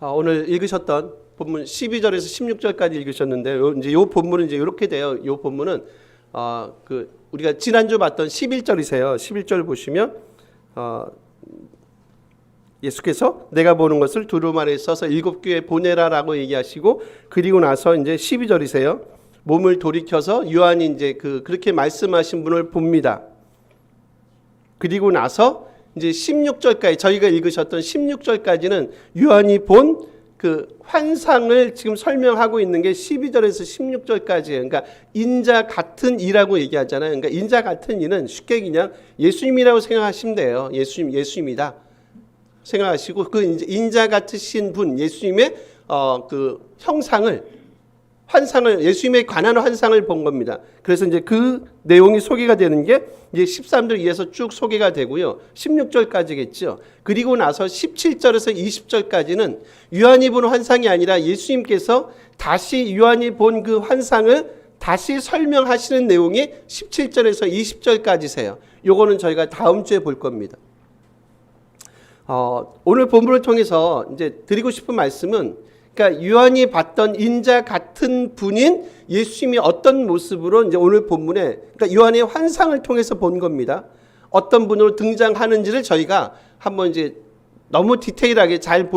오늘 읽으셨던 본문 12절에서 16절까지 읽으셨는데 이제 요 본문은 이제 이렇게 돼요. 요 본문은 우리가 지난주 봤던 11절이세요. 11절 보시면 예수께서 내가 보는 것을 두루마리에 써서 7교회에 보내라라고 얘기하시고, 그리고 나서 이제 12절이세요. 몸을 돌이켜서 요한이 이제 그렇게 말씀하신 분을 봅니다. 그리고 나서 이제 16절까지 저희가 읽으셨던 16절까지는 요한이 본 그 환상을 지금 설명하고 있는 게 12절에서 16절까지예요. 그러니까 인자 같은 이라고 얘기하잖아요. 그러니까 인자 같은 이는 쉽게 그냥 예수님이라고 생각하시면 돼요. 예수님이다 생각하시고, 그 인자 같으신 분 예수님의 그 환상을 예수님에 관한 환상을 본 겁니다. 그래서 이제 그 내용이 소개가 되는 게 이제 13절 이에서 쭉 소개가 되고요. 16절까지겠죠. 그리고 나서 17절에서 20절까지는 요한이 본 환상이 아니라 예수님께서 다시 요한이 본 그 환상을 다시 설명하시는 내용이 17절에서 20절까지세요. 요거는 저희가 다음 주에 볼 겁니다. 오늘 본문을 통해서 이제 드리고 싶은 말씀은, 그러니까 요한이 봤던 인자 같은 분인 예수님이 어떤 모습으로 이제 오늘 본문에, 그러니까 요한의 환상을 통해서 본 겁니다. 어떤 분으로 등장하는지를 저희가 한번 이제 너무 디테일하게 다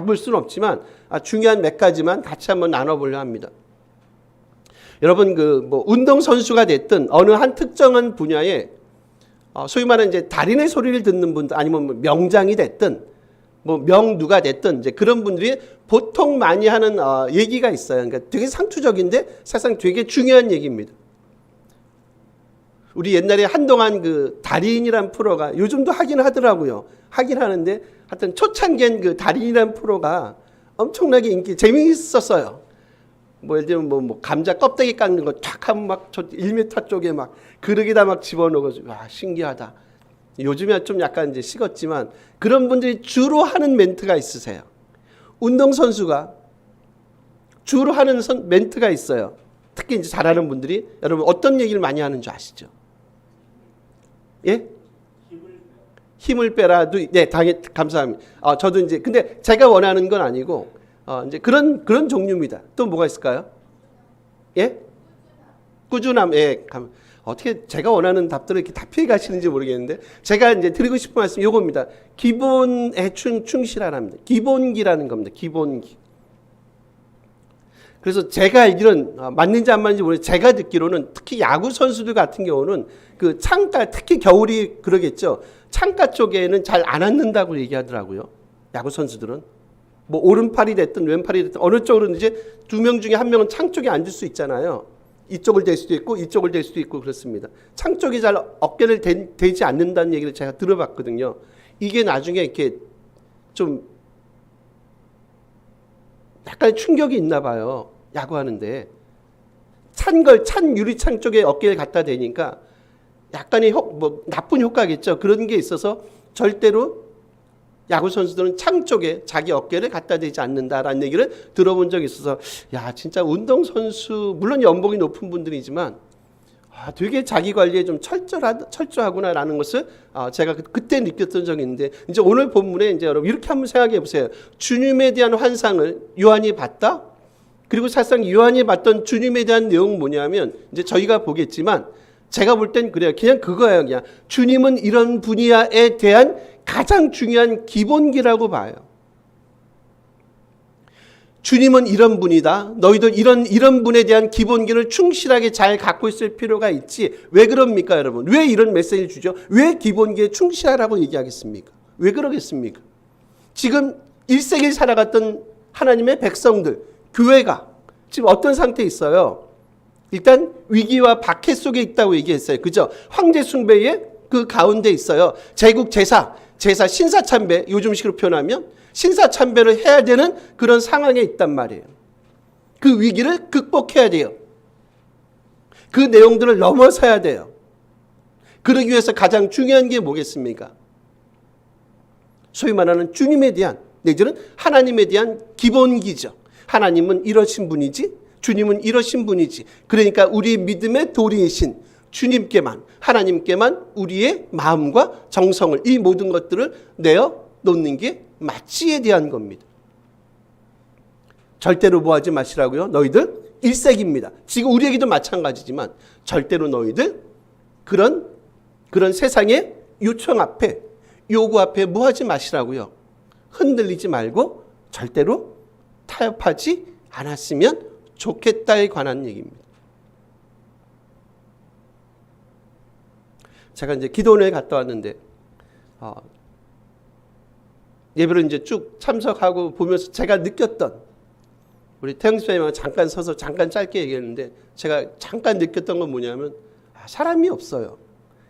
볼 수는 없지만 중요한 몇 가지만 같이 한번 나눠보려 합니다. 여러분 운동 선수가 됐든 어느 한 특정한 분야에 소위 말하는 이제 달인의 소리를 듣는 분들, 아니면 명장이 됐든 명누가 됐든 이제 그런 분들이 보통 많이 하는 얘기가 있어요. 그러니까 되게 상투적인데 사실상 되게 중요한 얘기입니다. 우리 옛날에 한동안 그 달인이란 프로가, 요즘도 하긴 하더라고요. 하긴 하는데 하여튼 초창기엔 그 달인이란 프로가 엄청나게 재미있었어요. 예를 들면 감자 껍데기 깎는 거 탁 하면 막 저 1m 쪽에 막 그릇에다 막 집어넣어가지고, 와, 신기하다. 요즘에 좀 약간 이제 식었지만 그런 분들이 주로 하는 멘트가 있으세요. 운동선수가 주로 하는 멘트가 있어요. 특히 이제 잘하는 분들이, 여러분 어떤 얘기를 많이 하는 줄 아시죠? 예? 힘을 빼라도, 네, 감사합니다. 저도 이제, 근데 제가 원하는 건 아니고, 이제 그런 종류입니다. 또 뭐가 있을까요? 예? 꾸준함, 예. 어떻게 제가 원하는 답들을 이렇게 다 피해 가시는지 모르겠는데, 제가 이제 드리고 싶은 말씀 요겁니다. 기본에 충실하랍니다. 기본기라는 겁니다. 기본기. 그래서 제가 알기로는 맞는지 안 맞는지 모르겠는데, 제가 듣기로는 특히 야구 선수들 같은 경우는 그 창가, 특히 겨울이 그러겠죠. 창가 쪽에는 잘 안 앉는다고 얘기하더라고요. 야구 선수들은 오른팔이 됐든 왼팔이 됐든 어느 쪽으로는 이제 2명 중에 1명은 창 쪽에 앉을 수 있잖아요. 이쪽을 댈 수도 있고 이쪽을 댈 수도 있고 그렇습니다. 창 쪽이 잘 어깨를 대지 않는다는 얘기를 제가 들어봤거든요. 이게 나중에 이렇게 좀 약간 충격이 있나 봐요. 야구하는데 찬 유리창 쪽에 어깨를 갖다 대니까 약간의 나쁜 효과겠죠. 그런 게 있어서 절대로 야구 선수들은 창 쪽에 자기 어깨를 갖다 대지 않는다라는 얘기를 들어본 적이 있어서, 야, 진짜 운동 선수, 물론 연봉이 높은 분들이지만 되게 자기 관리에 좀 철저하구나라는 것을 제가 그때 느꼈던 적이 있는데, 이제 오늘 본문에 이제 여러분 이렇게 한번 생각해 보세요. 주님에 대한 환상을 요한이 봤다. 그리고 사실상 요한이 봤던 주님에 대한 내용은 뭐냐면, 이제 저희가 보겠지만 제가 볼 땐 그래요. 그냥 그거예요. 그냥 주님은 이런 분야에 대한 가장 중요한 기본기라고 봐요. 주님은 이런 분이다. 너희도 이런 분에 대한 기본기를 충실하게 잘 갖고 있을 필요가 있지. 왜 그럽니까, 여러분? 왜 이런 메시지를 주죠? 왜 기본기에 충실하라고 얘기하겠습니까? 왜 그러겠습니까? 지금 1세기를 살아갔던 하나님의 백성들, 교회가 지금 어떤 상태에 있어요? 일단 위기와 박해 속에 있다고 얘기했어요. 그죠? 황제 숭배의 그 가운데 있어요. 제국 제사 신사참배, 요즘식으로 표현하면 신사참배를 해야 되는 그런 상황에 있단 말이에요. 그 위기를 극복해야 돼요. 그 내용들을 넘어서야 돼요. 그러기 위해서 가장 중요한 게 뭐겠습니까? 소위 말하는 주님에 대한, 내지는 하나님에 대한 기본기죠. 하나님은 이러신 분이지, 주님은 이러신 분이지. 그러니까 우리 믿음의 도리이신 주님께만, 하나님께만 우리의 마음과 정성을, 이 모든 것들을 내어 놓는 게 맞지에 대한 겁니다. 절대로 뭐 하지 마시라고요? 너희들 일색입니다. 지금 우리에게도 마찬가지지만 절대로 너희들 그런 세상의 요청 앞에, 요구 앞에 뭐 하지 마시라고요? 흔들리지 말고 절대로 타협하지 않았으면 좋겠다에 관한 얘기입니다. 제가 이제 기도원에 갔다 왔는데 예배를 이제 쭉 참석하고 보면서 제가 느꼈던, 우리 태영 집사님하고 잠깐 서서 잠깐 짧게 얘기했는데 제가 잠깐 느꼈던 건 뭐냐면 사람이 없어요.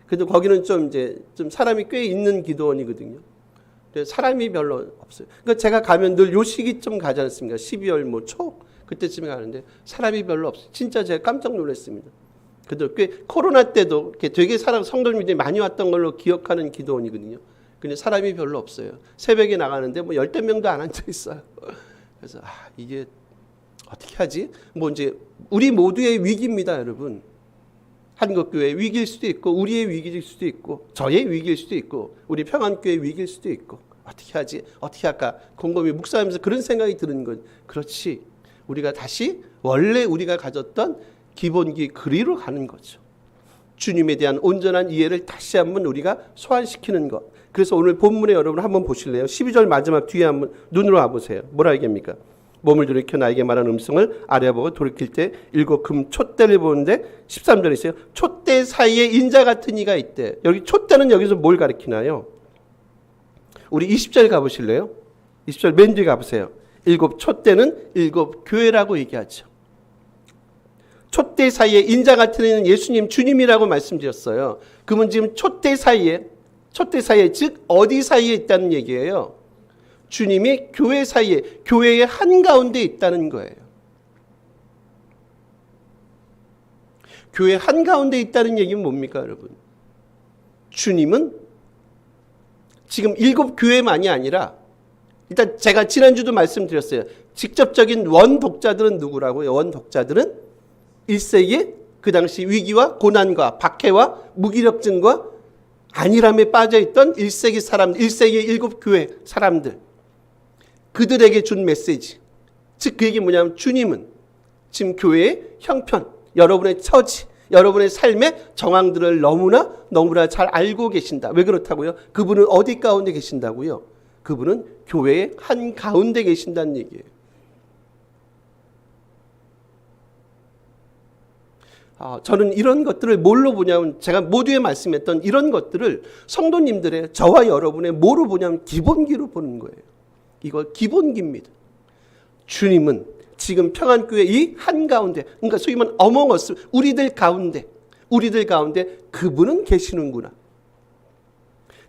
그래도 거기는 좀 사람이 꽤 있는 기도원이거든요. 근데 사람이 별로 없어요. 그러니까 제가 가면 늘 요 시기쯤 가지 않습니까? 12월 초 그때쯤에 가는데 사람이 별로 없어요. 진짜 제가 깜짝 놀랐습니다. 그래도 꽤 코로나 때도 되게 성도님들이 많이 왔던 걸로 기억하는 기도원이거든요. 근데 사람이 별로 없어요. 새벽에 나가는데 뭐 10대 명도 안 앉아 있어요. 그래서 이게 어떻게 하지? 뭐 이제 우리 모두의 위기입니다, 여러분. 한국교회의 위기일 수도 있고 우리의 위기일 수도 있고 저의 위기일 수도 있고 우리 평안교회의 위기일 수도 있고 어떻게 하지? 어떻게 할까? 곰곰이 묵상하면서 그런 생각이 드는 건 그렇지. 우리가 다시 원래 우리가 가졌던 기본기 그리로 가는 거죠. 주님에 대한 온전한 이해를 다시 한번 우리가 소환시키는 것. 그래서 오늘 본문에 여러분 한번 보실래요? 12절 마지막 뒤에 한번 눈으로 와보세요. 뭐라 얘기합니까? 몸을 돌이켜 나에게 말한 음성을 아뢰어보고 돌이킬 때 일곱 금 촛대를 보는데 13절에 있어요. 촛대 사이에 인자 같은 이가 있대. 여기 촛대는 여기서 뭘 가리키나요? 우리 20절 가보실래요? 20절 맨 뒤에 가보세요. 일곱 촛대는 일곱 교회라고 얘기하죠. 촛대 사이에 인자 같은 이는 예수님 주님이라고 말씀드렸어요. 그러면 지금 촛대 사이에 즉 어디 사이에 있다는 얘기예요? 주님이 교회 사이에, 교회의 한가운데 있다는 거예요. 교회 한가운데 있다는 얘기는 뭡니까, 여러분? 주님은 지금 일곱 교회만이 아니라, 일단 제가 지난주도 말씀드렸어요. 직접적인 원독자들은 누구라고요? 원독자들은 1세기에 그 당시 위기와 고난과 박해와 무기력증과 안일함에 빠져있던 1세기 사람들, 1세기의 일곱 교회 사람들, 그들에게 준 메시지. 즉 그 얘기 뭐냐면 주님은 지금 교회의 형편, 여러분의 처지, 여러분의 삶의 정황들을 너무나 잘 알고 계신다. 왜 그렇다고요? 그분은 어디 가운데 계신다고요? 그분은 교회의 한가운데 계신다는 얘기예요. 저는 이런 것들을 뭘로 보냐면, 제가 모두에 말씀했던 이런 것들을 성도님들의, 저와 여러분의 뭐로 보냐면 기본기로 보는 거예요. 이걸 기본기입니다. 주님은 지금 평안교회 이 한가운데, 그러니까 소위 말하면 어몽어스, 우리들 가운데 그분은 계시는구나.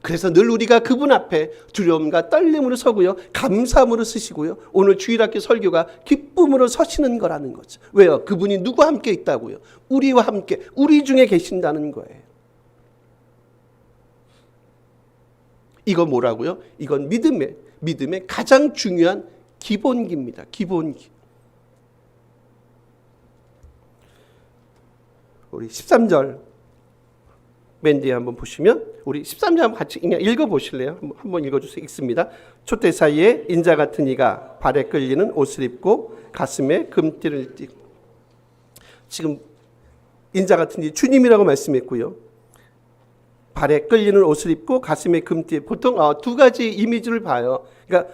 그래서 늘 우리가 그분 앞에 두려움과 떨림으로 서고요, 감사함으로 서시고요, 오늘 주일학교 설교가 기쁨으로 서시는 거라는 거죠. 왜요? 그분이 누구와 함께 있다고요? 우리와 함께, 우리 중에 계신다는 거예요. 이거 뭐라고요? 이건 믿음의 가장 중요한 기본기입니다. 기본기. 우리 13절 맨 뒤에 한번 보시면, 우리 13절 한번 같이 읽어보실래요? 한번 읽어주세요. 읽습니다. 촛대 사이에 인자 같은 이가 발에 끌리는 옷을 입고 가슴에 금띠를 띠고. 지금 인자 같은 이 주님이라고 말씀했고요, 발에 끌리는 옷을 입고 가슴에 금띠. 보통 두 가지 이미지를 봐요. 그러니까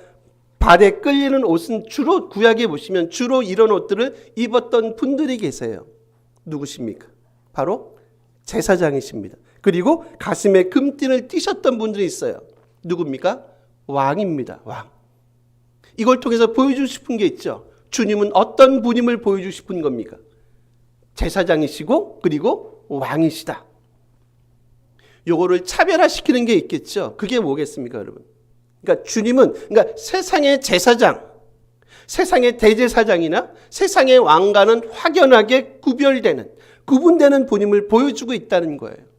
발에 끌리는 옷은 주로 구약에 보시면 주로 이런 옷들을 입었던 분들이 계세요. 누구십니까? 바로 제사장이십니다. 그리고 가슴에 금띠를 띠셨던 분들이 있어요. 누굽니까? 왕입니다. 왕. 이걸 통해서 보여주고 싶은 게 있죠. 주님은 어떤 분임을 보여주고 싶은 겁니까? 제사장이시고 그리고 왕이시다. 요거를 차별화시키는 게 있겠죠. 그게 뭐겠습니까, 여러분? 그러니까 주님은, 그러니까 세상의 제사장, 세상의 대제사장이나 세상의 왕과는 확연하게 구분되는 분임을 보여주고 있다는 거예요.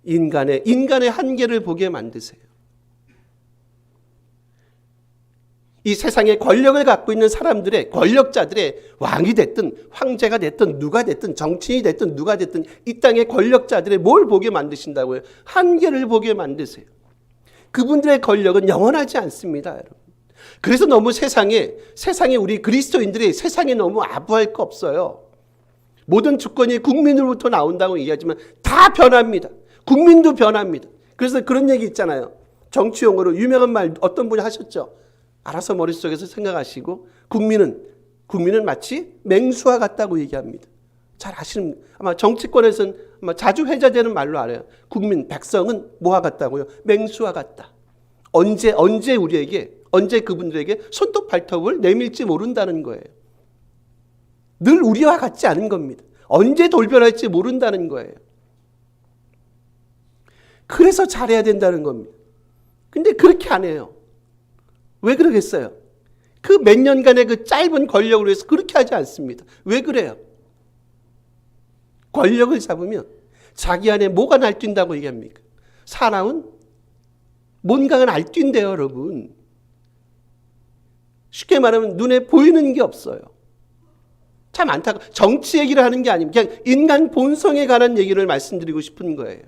인간의 한계를 보게 만드세요. 이 세상에 권력을 갖고 있는 사람들의, 권력자들의, 왕이 됐든 황제가 됐든 누가 됐든 정치인이 됐든 누가 됐든 이 땅의 권력자들의 뭘 보게 만드신다고요? 한계를 보게 만드세요. 그분들의 권력은 영원하지 않습니다, 여러분. 그래서 너무 세상에 우리 그리스도인들이 세상에 너무 아부할 거 없어요. 모든 주권이 국민으로부터 나온다고 얘기하지만 다 변합니다. 국민도 변합니다. 그래서 그런 얘기 있잖아요. 정치 용어로 유명한 말 어떤 분이 하셨죠. 알아서 머릿속에서 생각하시고 국민은 마치 맹수와 같다고 얘기합니다. 잘 아시는, 아마 정치권에서는 아마 자주 회자되는 말로 알아요. 백성은 뭐와 같다고요? 맹수와 같다. 언제 그분들에게 손톱 발톱을 내밀지 모른다는 거예요. 늘 우리와 같지 않은 겁니다. 언제 돌변할지 모른다는 거예요. 그래서 잘해야 된다는 겁니다. 근데 그렇게 안 해요. 왜 그러겠어요? 그 몇 년간의 그 짧은 권력을 위해서 그렇게 하지 않습니다. 왜 그래요? 권력을 잡으면 자기 안에 뭐가 날뛴다고 얘기합니까? 사나운 뭔가가 날뛴대요, 여러분. 쉽게 말하면 눈에 보이는 게 없어요. 참 안타까워. 정치 얘기를 하는 게 아니고 그냥 인간 본성에 관한 얘기를 말씀드리고 싶은 거예요.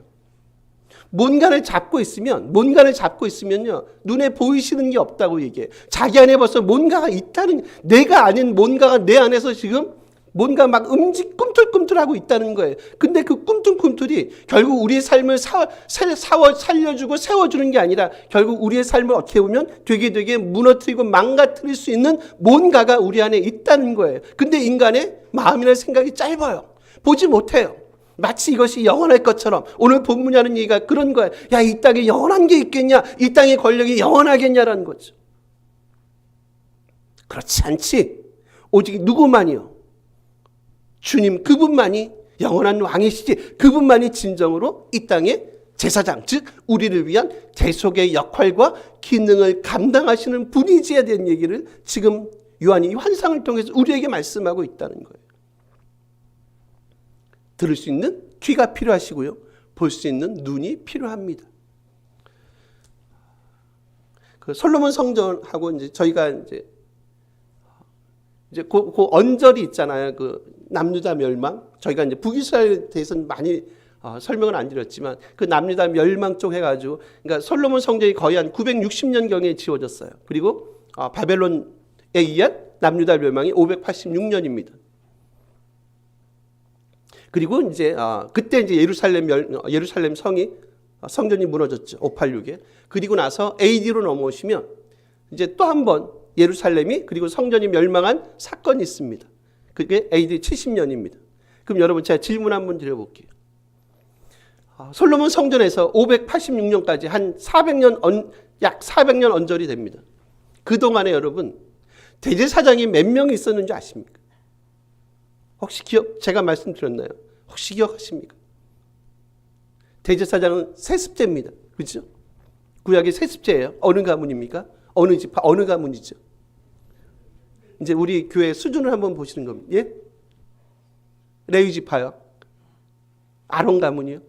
뭔가를 잡고 있으면요, 눈에 보이시는 게 없다고 얘기해요. 자기 안에 벌써 뭔가가 있다는, 내가 아닌 뭔가가 내 안에서 지금 뭔가 막 꿈틀꿈틀하고 있다는 거예요. 근데 그 꿈틀꿈틀이 결국 우리의 삶을 살려주고 세워주는 게 아니라 결국 우리의 삶을 어떻게 보면 되게 무너뜨리고 망가뜨릴 수 있는 뭔가가 우리 안에 있다는 거예요. 근데 인간의 마음이나 생각이 짧아요. 보지 못해요. 마치 이것이 영원할 것처럼. 오늘 본문이 하는 얘기가 그런 거예요. 야, 이 땅에 영원한 게 있겠냐? 이 땅의 권력이 영원하겠냐라는 거죠. 그렇지 않지. 오직 누구만이요? 주님, 그분만이 영원한 왕이시지. 그분만이 진정으로 이 땅의 제사장, 즉 우리를 위한 대속의 역할과 기능을 감당하시는 분이지에 대한 얘기를 지금 요한이 이 환상을 통해서 우리에게 말씀하고 있다는 거예요. 들을 수 있는 귀가 필요하시고요. 볼 수 있는 눈이 필요합니다. 그 솔로몬 성전하고 이제 저희가 이제 그 언저리 있잖아요. 그 남유다 멸망. 저희가 이제 북이스라엘에 대해서는 많이 설명을 안 드렸지만 그 남유다 멸망 쪽 해가지고, 그러니까 솔로몬 성전이 거의 한 960년경에 지어졌어요. 그리고 바벨론에 의한 남유다 멸망이 586년입니다. 그리고 이제 그때 이제 예루살렘 성전이 무너졌죠. 586에. 그리고 나서 AD로 넘어오시면 이제 또 한 번 예루살렘이 그리고 성전이 멸망한 사건이 있습니다. 그게 AD 70년입니다. 그럼 여러분 제가 질문 한번 드려볼게요. 솔로몬 성전에서 586년까지 한 400년 약 400년 언저리 됩니다. 그동안에 여러분 대제사장이 몇 명이 있었는지 아십니까? 혹시 제가 말씀드렸나요? 혹시 기억하십니까? 대제사장은 세습제입니다. 그렇죠? 구약의 세습제예요. 어느 가문입니까? 어느 지파, 어느 가문이죠? 이제 우리 교회 수준을 한번 보시는 겁니다. 예? 레위 지파요. 아론 가문이요.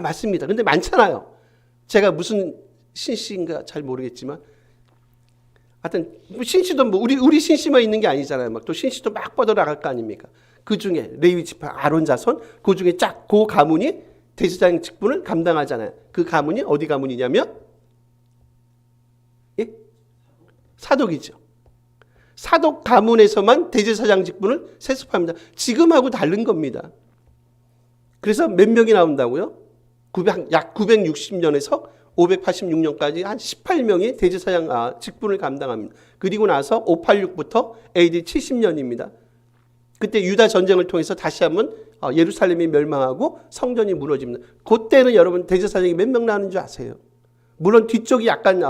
맞습니다. 근데 많잖아요. 제가 무슨 신씨인가 잘 모르겠지만 하여튼 신씨도 우리 신씨만 있는 게 아니잖아요. 막 또 신씨도 막 뻗어나갈 거 아닙니까? 그 중에 레위 지파 아론 자손, 그 중에 그 가문이 대제사장 직분을 감당하잖아요. 그 가문이 어디 가문이냐면 예? 사독이죠. 사독 가문에서만 대제사장 직분을 세습합니다. 지금하고 다른 겁니다. 그래서 몇 명이 나온다고요? 약 960년에서 586년까지 한 18명이 대제사장 직분을 감당합니다. 그리고 나서 586부터 AD 70년입니다. 그때 유다 전쟁을 통해서 다시 한번 예루살렘이 멸망하고 성전이 무너집니다. 그때는 여러분 대제사장이 몇 명 나오는 줄 아세요? 물론 뒤쪽이 약간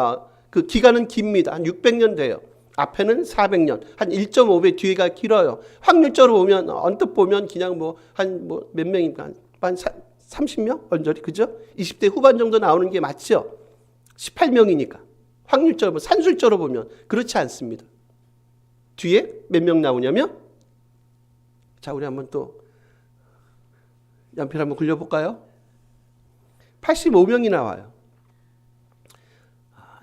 그 기간은 깁니다. 한 600년 돼요. 앞에는 400년, 한 1.5배 뒤가 길어요. 확률적으로 보면 언뜻 보면 그냥 몇 명입니까? 한 30명? 언저리, 그죠? 20대 후반 정도 나오는 게 맞죠? 18명이니까. 확률적으로, 산술적으로 보면 그렇지 않습니다. 뒤에 몇 명 나오냐면, 자, 우리 한번 또 연필 한번 굴려볼까요? 85명이 나와요.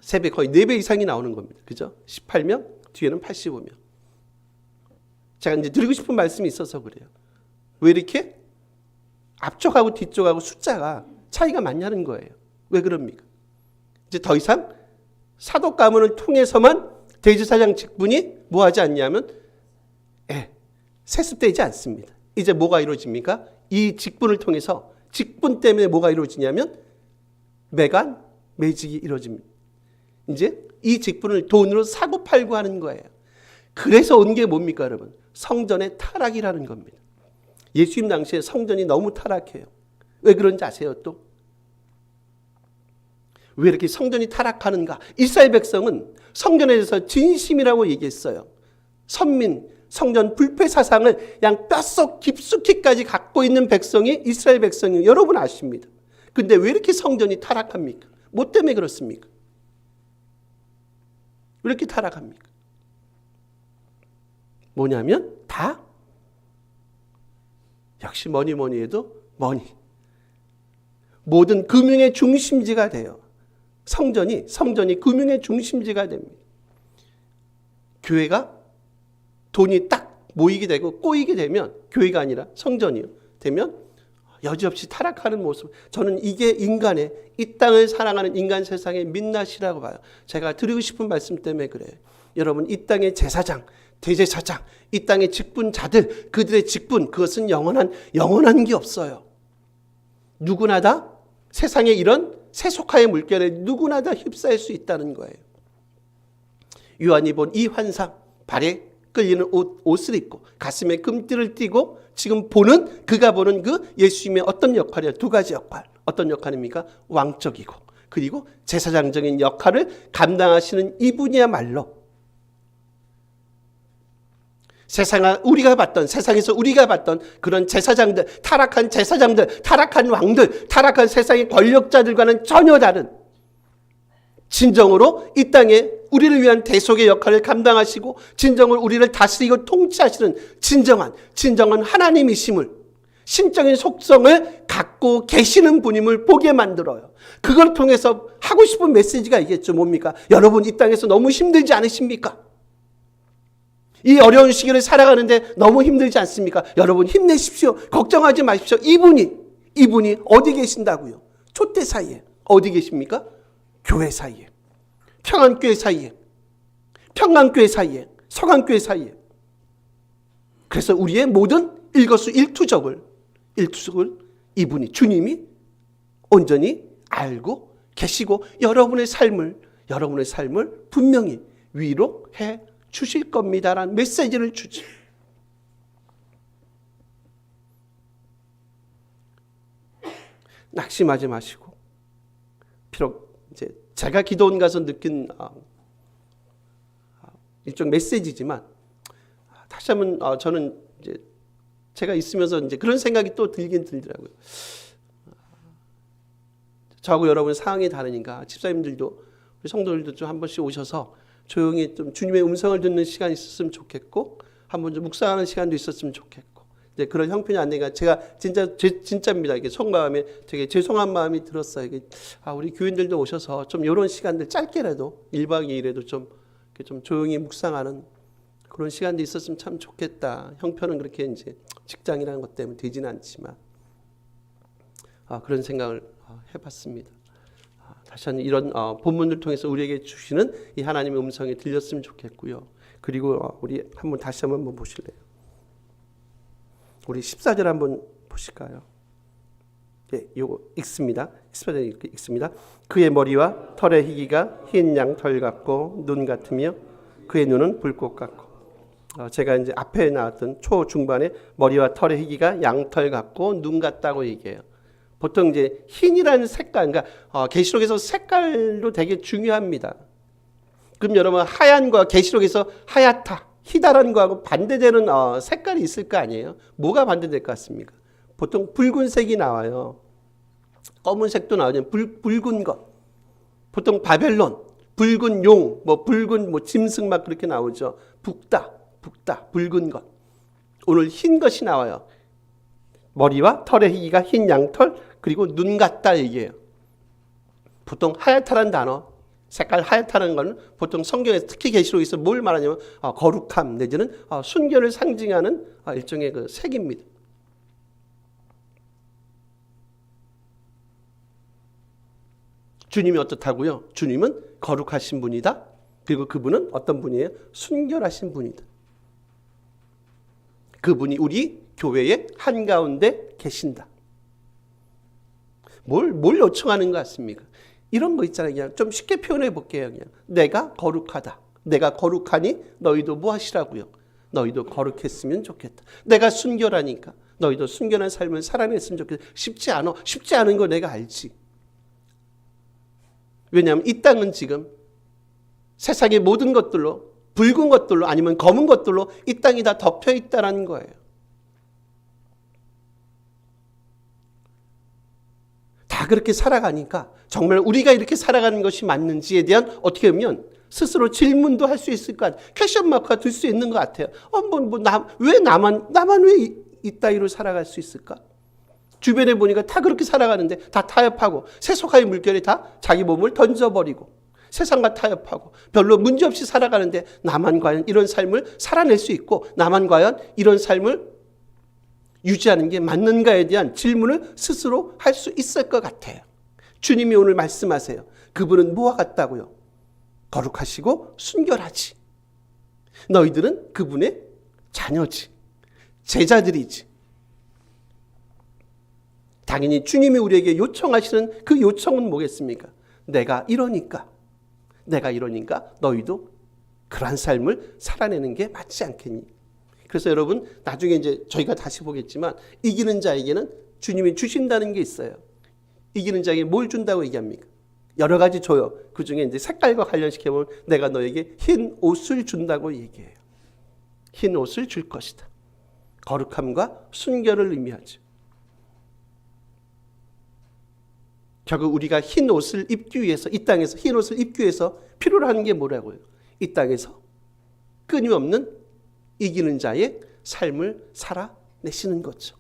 3배, 거의 4배 이상이 나오는 겁니다. 그죠? 18명, 뒤에는 85명. 제가 이제 드리고 싶은 말씀이 있어서 그래요. 왜 이렇게? 앞쪽하고 뒤쪽하고 숫자가 차이가 많냐는 거예요. 왜 그럽니까? 이제 더 이상 사독 가문을 통해서만 대제사장 직분이 뭐하지 않냐면 세습되지 않습니다. 이제 뭐가 이루어집니까? 이 직분을 통해서 직분 때문에 뭐가 이루어지냐면 매간 매직이 이루어집니다. 이제 이 직분을 돈으로 사고 팔고 하는 거예요. 그래서 온 게 뭡니까 여러분? 성전의 타락이라는 겁니다. 예수님 당시에 성전이 너무 타락해요. 왜 그런지 아세요 또? 왜 이렇게 성전이 타락하는가? 이스라엘 백성은 성전에 대해서 진심이라고 얘기했어요. 선민, 성전 불패 사상을 양 뼛속 깊숙이까지 갖고 있는 백성이 이스라엘 백성이 여러분 아십니다. 근데 왜 이렇게 성전이 타락합니까? 뭐 때문에 그렇습니까? 왜 이렇게 타락합니까? 뭐냐면 다 역시 뭐니 해도 머니. 모든 금융의 중심지가 돼요. 성전이 금융의 중심지가 됩니다. 교회가 돈이 딱 모이게 되고 꼬이게 되면 교회가 아니라 성전이요. 되면 여지없이 타락하는 모습. 저는 이게 인간의 이 땅을 사랑하는 인간 세상의 민낯이라고 봐요. 제가 드리고 싶은 말씀 때문에 그래요. 여러분 이 땅의 제사장, 대제사장, 이 땅의 직분자들, 그들의 직분 그것은 영원한 게 없어요. 누구나 다 세상에 이런 세속화의 물결에 누구나 다 휩싸일 수 있다는 거예요. 요한이 본 이 환상, 발에 끌리는 옷을 입고 가슴에 금띠를 띠고 지금 그가 보는 그 예수님의 어떤 역할이에요? 두 가지 역할. 어떤 역할입니까? 왕적이고 그리고 제사장적인 역할을 감당하시는 이분이야말로 세상에서 우리가 봤던 그런 제사장들, 타락한 왕들, 타락한 세상의 권력자들과는 전혀 다른 진정으로 이 땅에 우리를 위한 대속의 역할을 감당하시고 진정으로 우리를 다스리고 통치하시는 진정한 하나님이심을 신적인 속성을 갖고 계시는 분임을 보게 만들어요. 그걸 통해서 하고 싶은 메시지가 있겠죠. 뭡니까? 여러분 이 땅에서 너무 힘들지 않으십니까? 이 어려운 시기를 살아가는데 너무 힘들지 않습니까? 여러분 힘내십시오. 걱정하지 마십시오. 이분이 어디 계신다고요? 촛대 사이에. 어디 계십니까? 교회 사이에. 평안교회 사이에. 평강교회 사이에. 서강교회 사이에. 그래서 우리의 모든 일거수일투족을 이분이 주님이 온전히 알고 계시고 여러분의 삶을 분명히 위로해 주실 겁니다라는 메시지를 주죠. 낙심하지 마시고 비록 이제 제가 기도원 가서 느낀 일종 메시지지만 다시 한번 저는 이제 제가 있으면서 이제 그런 생각이 또 들긴 들더라고요. 저하고 여러분 상황이 다르니까 집사님들도 우리 성도들도 좀 한 번씩 오셔서 조용히 좀 주님의 음성을 듣는 시간이 있었으면 좋겠고 한번 좀 묵상하는 시간도 있었으면 좋겠고 이제 그런 형편이 안 되니까 제가 진짜입니다. 이게 속마음에 되게 죄송한 마음이 들었어요. 이게 우리 교인들도 오셔서 좀 이런 시간들 짧게라도 1박 2일에도 좀 조용히 묵상하는 그런 시간도 있었으면 참 좋겠다. 형편은 그렇게 이제 직장이라는 것 때문에 되지는 않지만 그런 생각을 해봤습니다. 다시 한번 이런 본문을 통해서 우리에게 주시는 이 하나님의 음성이 들렸으면 좋겠고요. 그리고 우리 다시 한번 보실래요? 우리 14절 한번 보실까요? 예, 요거 읽습니다. 14절 읽습니다. 그의 머리와 털의 희기가 흰 양털 같고 눈 같으며 그의 눈은 불꽃 같고. 제가 이제 앞에 나왔던 초중반에 머리와 털의 희기가 양털 같고 눈 같다고 얘기해요. 보통 이제 흰이라는 색깔, 그러니까 계시록에서 색깔도 되게 중요합니다. 그럼 여러분 하얀과 계시록에서 하얗다, 희다라는 거하고 반대되는 색깔이 있을 거 아니에요? 뭐가 반대될 것 같습니까? 보통 붉은색이 나와요. 검은색도 나오죠. 붉은 것. 보통 바벨론, 붉은 용, 붉은 짐승 막 그렇게 나오죠. 붉다, 붉은 것. 오늘 흰 것이 나와요. 머리와 털의 희기가 흰 양털, 그리고 눈 같다 얘기해요. 보통 하얗다는 단어, 색깔 하얗다는 건 보통 성경에서 특히 계시록에서 뭘 말하냐면 거룩함 내지는 순결을 상징하는 일종의 그 색입니다. 주님이 어떻다고요? 주님은 거룩하신 분이다. 그리고 그분은 어떤 분이에요? 순결하신 분이다. 그분이 우리 교회의 한가운데 계신다. 뭘 요청하는 것 같습니까? 이런 거 있잖아요. 그냥 좀 쉽게 표현해 볼게요. 그냥 내가 거룩하다. 내가 거룩하니 너희도 뭐 하시라고요? 너희도 거룩했으면 좋겠다. 내가 순결하니까 너희도 순결한 삶을 살아냈으면 좋겠다. 쉽지 않아. 쉽지 않은 거 내가 알지. 왜냐하면 이 땅은 지금 세상의 모든 것들로, 붉은 것들로 아니면 검은 것들로 이 땅이 다 덮여 있다는 거예요. 다 그렇게 살아가니까 정말 우리가 이렇게 살아가는 것이 맞는지에 대한 어떻게 보면 스스로 질문도 할 수 있을 것 같아요. 퀘션 마크가 들 수 있는 것 같아요. 왜 나만 왜 이따위로 살아갈 수 있을까? 주변에 보니까 다 그렇게 살아가는데 다 타협하고 세속화의 물결에 다 자기 몸을 던져버리고 세상과 타협하고 별로 문제없이 살아가는데 나만 과연 이런 삶을 살아낼 수 있고 나만 과연 이런 삶을 유지하는 게 맞는가에 대한 질문을 스스로 할 수 있을 것 같아요. 주님이 오늘 말씀하세요. 그분은 뭐와 같다고요? 거룩하시고 순결하지. 너희들은 그분의 자녀지. 제자들이지. 당연히 주님이 우리에게 요청하시는 그 요청은 뭐겠습니까? 내가 이러니까 너희도 그러한 삶을 살아내는 게 맞지 않겠니? 그래서 여러분 나중에 이제 저희가 다시 보겠지만 이기는 자에게는 주님이 주신다는 게 있어요. 이기는 자에게 뭘 준다고 얘기합니까? 여러 가지 줘요. 그 중에 이제 색깔과 관련시켜보면 내가 너에게 흰 옷을 준다고 얘기해요. 흰 옷을 줄 것이다. 거룩함과 순결을 의미하죠. 결국 우리가 흰 옷을 입기 위해서 이 땅에서 흰 옷을 입기 위해서 필요로 하는 게 뭐라고요? 이 땅에서 끊임없는 이기는 자의 삶을 살아내시는 거죠.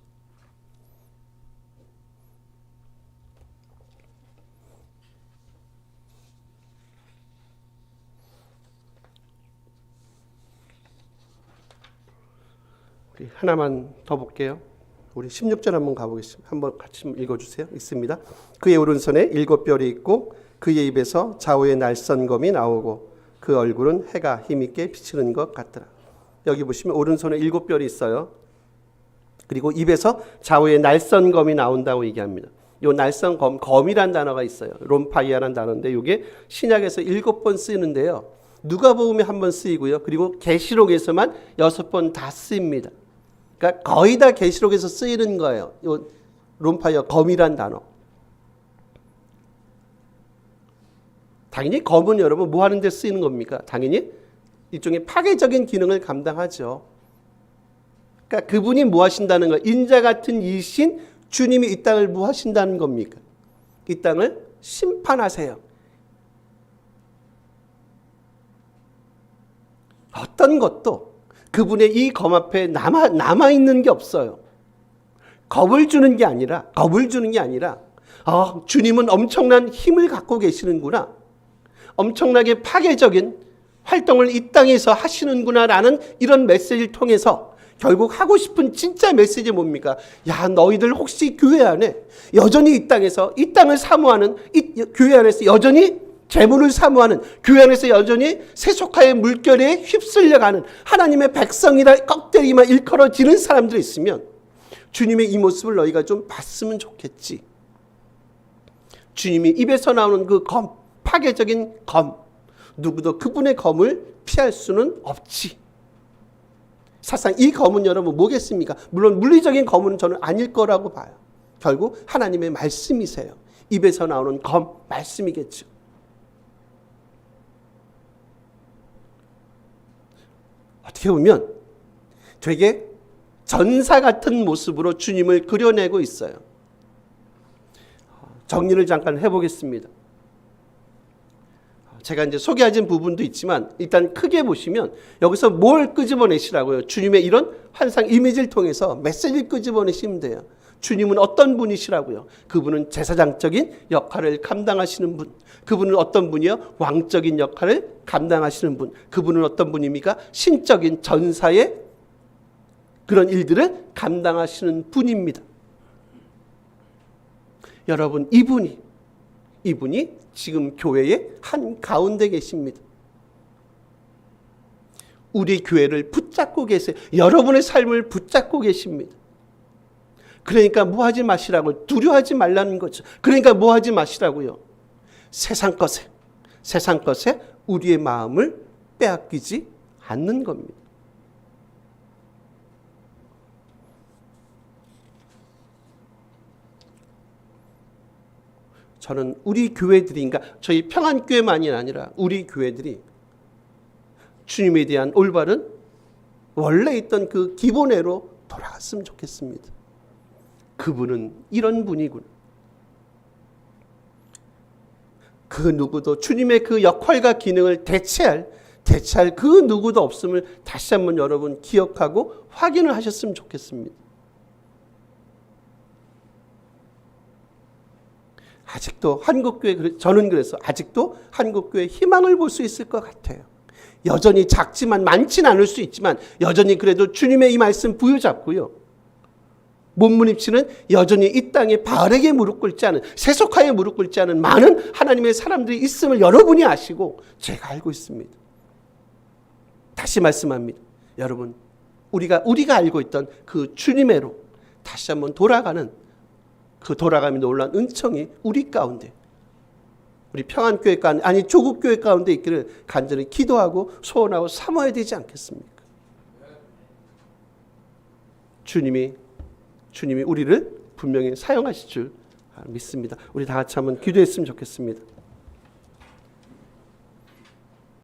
우리 하나만 더 볼게요. 우리 16절 한번 가보겠습니다. 한번 같이 읽어주세요. 있습니다. 그의 오른손에 7뼈리 있고 그의 입에서 좌우의 날선검이 나오고 그 얼굴은 해가 힘있게 비치는 것 같더라. 여기 보시면 오른손에 7뼈리 있어요. 그리고 입에서 좌우의 날선검이 나온다고 얘기합니다. 이 날선검, 검이란 단어가 있어요. 롬파이아라는 단어인데 이게 신약에서 7번 쓰이는데요. 누가복음에 한 번 쓰이고요. 그리고 계시록에서만 6번 다 쓰입니다. 그러니까 거의 다 계시록에서 쓰이는 거예요. 이 롬파이어 검이란 단어. 당연히 검은 여러분 뭐 하는 데 쓰이는 겁니까? 당연히 일종의 파괴적인 기능을 감당하죠. 그러니까 그분이 뭐 하신다는 거예요? 인자 같은 이신 주님이 이 땅을 뭐 하신다는 겁니까? 이 땅을 심판하세요. 어떤 것도 그분의 이 검 앞에 남아있는 게 없어요. 겁을 주는 게 아니라 주님은 엄청난 힘을 갖고 계시는구나. 엄청나게 파괴적인 활동을 이 땅에서 하시는구나라는 이런 메시지를 통해서 결국 하고 싶은 진짜 메시지 뭡니까? 야, 너희들 혹시 교회 안에 여전히 이 땅에서 이 땅을 사모하는 이 교회 안에서 여전히 재물을 사모하는 교회 안에서 여전히 세속화의 물결에 휩쓸려가는 하나님의 백성이라 껍데기만 일컬어지는 사람들이 있으면 주님의 이 모습을 너희가 좀 봤으면 좋겠지. 주님이 입에서 나오는 그 검, 파괴적인 검, 누구도 그분의 검을 피할 수는 없지. 사실상 이 검은 여러분 뭐겠습니까? 물론 물리적인 검은 저는 아닐 거라고 봐요. 결국 하나님의 말씀이세요. 입에서 나오는 검, 말씀이겠죠. 어떻게 보면 되게 전사 같은 모습으로 주님을 그려내고 있어요. 정리를 잠깐 해보겠습니다. 제가 이제 소개하신 부분도 있지만 일단 크게 보시면 여기서 뭘 끄집어내시라고요? 주님의 이런 환상 이미지를 통해서 메시지를 끄집어내시면 돼요. 주님은 어떤 분이시라고요? 그분은 제사장적인 역할을 감당하시는 분. 그분은 어떤 분이요? 왕적인 역할을 감당하시는 분. 그분은 어떤 분입니까? 신적인 전사의 그런 일들을 감당하시는 분입니다. 여러분, 이분이 이분이 지금 교회의 한 가운데 계십니다. 우리 교회를 붙잡고 계세요. 여러분의 삶을 붙잡고 계십니다. 그러니까 뭐 하지 마시라고, 두려워하지 말라는 거죠. 그러니까 뭐 하지 마시라고요. 세상 것에 우리의 마음을 빼앗기지 않는 겁니다. 저는 우리 교회들이, 그러니까 저희 평안교회만이 아니라 우리 교회들이 주님에 대한 올바른 원래 있던 그 기본애로 돌아갔으면 좋겠습니다. 그분은 이런 분이구나. 그 누구도 주님의 그 역할과 기능을 대체할 그 누구도 없음을 다시 한번 여러분 기억하고 확인을 하셨으면 좋겠습니다. 아직도 한국교회, 저는 그래서 아직도 한국교회 희망을 볼 수 있을 것 같아요. 여전히 작지만, 많진 않을 수 있지만 여전히 그래도 주님의 이 말씀 부여잡고요, 몸부림치는 여전히 이 땅에 바알에게 무릎 꿇지 않은, 세속화에 무릎 꿇지 않은 많은 하나님의 사람들이 있음을 여러분이 아시고 제가 알고 있습니다. 다시 말씀합니다. 여러분, 우리가 알고 있던 그 주님의로 다시 한번 돌아가는, 그 돌아감이 놀라운 은총이 우리 가운데, 우리 평안교회 가운데, 아니 조국교회 가운데 있기를 간절히 기도하고 소원하고 사모해야 되지 않겠습니까? 주님이 우리를 분명히 사용하실 줄 믿습니다. 우리 다 같이 한번 기도했으면 좋겠습니다.